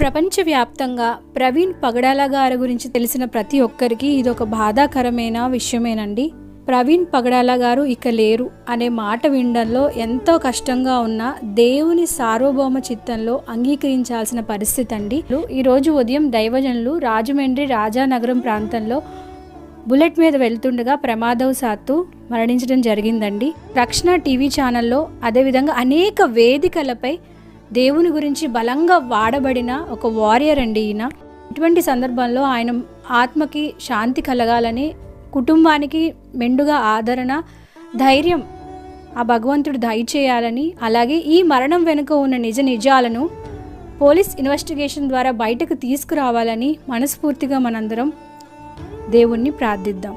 ప్రపంచవ్యాప్తంగా ప్రవీణ్ పగడాల గారి గురించి తెలిసిన ప్రతి ఒక్కరికి ఇది ఒక బాధాకరమైన విషయమేనండి. ప్రవీణ్ పగడాల గారు ఇక లేరు అనే మాట వినడంలో ఎంతో కష్టంగా ఉన్న దేవుని సార్వభౌమ చిత్తంలో అంగీకరించాల్సిన పరిస్థితి అండి. ఈరోజు ఉదయం దైవజనులు రాజమండ్రి రాజానగరం ప్రాంతంలో బుల్లెట్ మీద వెళ్తుండగా ప్రమాదవశాత్తు మరణించడం జరిగిందండి. రక్షణ టీవీ ఛానల్లో అదేవిధంగా అనేక వేదికలపై దేవుని గురించి బలంగా వాడబడిన ఒక వారియర్ అండి ఈయన. ఇటువంటి సందర్భంలో ఆయన ఆత్మకి శాంతి కలగాలని, కుటుంబానికి మెండుగా ఆదరణ, ధైర్యం ఆ భగవంతుడు దయచేయాలని, అలాగే ఈ మరణం వెనుక ఉన్న నిజాలను పోలీస్ ఇన్వెస్టిగేషన్ ద్వారా బయటకు తీసుకురావాలని మనస్ఫూర్తిగా మనందరం దేవుణ్ణి ప్రార్థిద్దాం.